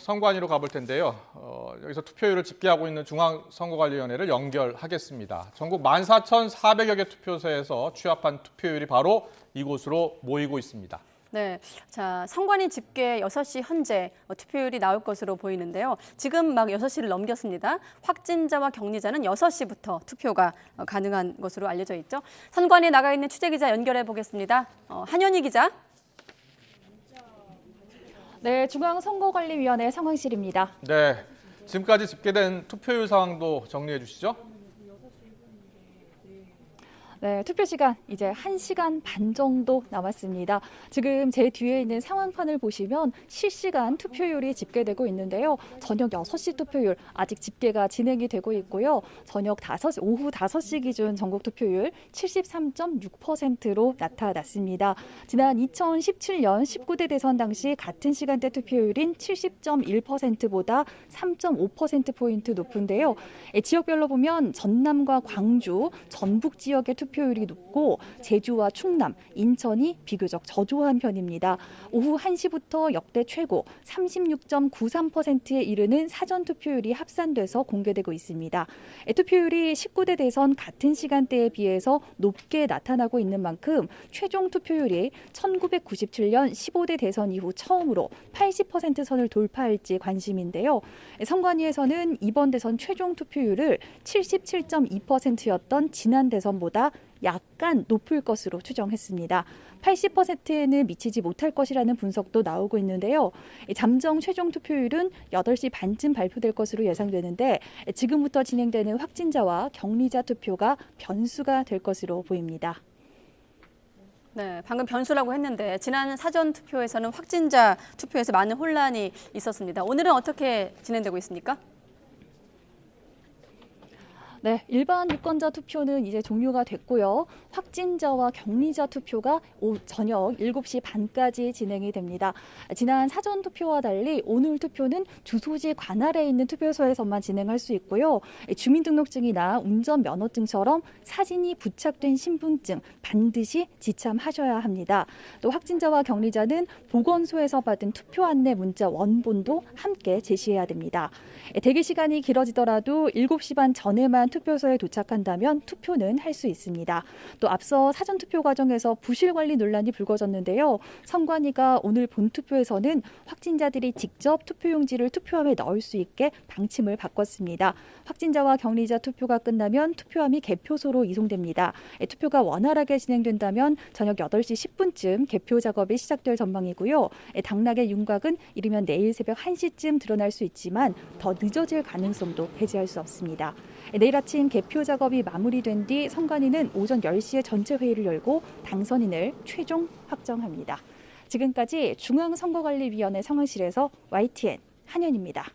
선관위로 가볼 텐데요. 여기서 투표율을 집계하고 있는 중앙선거관리위원회를 연결하겠습니다. 전국 14,400여 개 투표소에서 취합한 투표율이 바로 이곳으로 모이고 있습니다. 네, 자 선관위 집계 6시 현재 투표율이 나올 것으로 보이는데요. 지금 막 6시를 넘겼습니다. 확진자와 격리자는 6시부터 투표가 가능한 것으로 알려져 있죠. 선관위에 나가 있는 취재기자 연결해 보겠습니다. 한현희 기자. 네, 중앙선거관리위원회 상황실입니다. 네, 지금까지 집계된 투표율 상황도 정리해 주시죠. 네, 투표 시간 이제 1시간 반 정도 남았습니다. 지금 제 뒤에 있는 상황판을 보시면 실시간 투표율이 집계되고 있는데요. 저녁 6시 투표율 아직 집계가 진행이 되고 있고요. 오후 5시 기준 전국 투표율 73.6%로 나타났습니다. 지난 2017년 19대 대선 당시 같은 시간대 투표율인 70.1%보다 3.5%포인트 높은데요. 지역별로 보면 전남과 광주, 전북 지역의 투표율이 높고 제주와 충남, 인천이 비교적 저조한 편입니다. 오후 1시부터 역대 최고 36.93%에 이르는 사전 투표율이 합산돼서 공개되고 있습니다. 투표율이 19대 대선 같은 시간대에 비해서 높게 나타나고 있는 만큼 최종 투표율이 1997년 15대 대선 이후 처음으로 80% 선을 돌파할지 관심인데요. 선관위에서는 이번 대선 최종 투표율을 77.2%였던 지난 대선보다 약간 높을 것으로 추정했습니다. 80%에는 미치지 못할 것이라는 분석도 나오고 있는데요. 잠정 최종 투표율은 8시 반쯤 발표될 것으로 예상되는데 지금부터 진행되는 확진자와 격리자 투표가 변수가 될 것으로 보입니다. 네, 방금 변수라고 했는데 지난 사전 투표에서는 확진자 투표에서 많은 혼란이 있었습니다. 오늘은 어떻게 진행되고 있습니까? 네, 일반 유권자 투표는 이제 종료가 됐고요. 확진자와 격리자 투표가 저녁 7시 반까지 진행이 됩니다. 지난 사전 투표와 달리 오늘 투표는 주소지 관할에 있는 투표소에서만 진행할 수 있고요. 주민등록증이나 운전면허증처럼 사진이 부착된 신분증 반드시 지참하셔야 합니다. 또 확진자와 격리자는 보건소에서 받은 투표 안내 문자 원본도 함께 제시해야 됩니다. 대기 시간이 길어지더라도 7시 반 전에만 투표소에 도착한다면 투표는 할 수 있습니다. 또 앞서 사전투표 과정에서 부실관리 논란이 불거졌는데요. 선관위가 오늘 본투표에서는 확진자들이 직접 투표용지를 투표함에 넣을 수 있게 방침을 바꿨습니다. 확진자와 격리자 투표가 끝나면 투표함이 개표소로 이송됩니다. 투표가 원활하게 진행된다면 저녁 8시 10분쯤 개표 작업이 시작될 전망이고요. 당락의 윤곽은 이르면 내일 새벽 1시쯤 드러날 수 있지만 더 늦어질 가능성도 배제할 수 없습니다. 내일 아침 개표 작업이 마무리된 뒤 선관위는 오전 10시에 전체 회의를 열고 당선인을 최종 확정합니다. 지금까지 중앙선거관리위원회 상황실에서 YTN 한현입니다.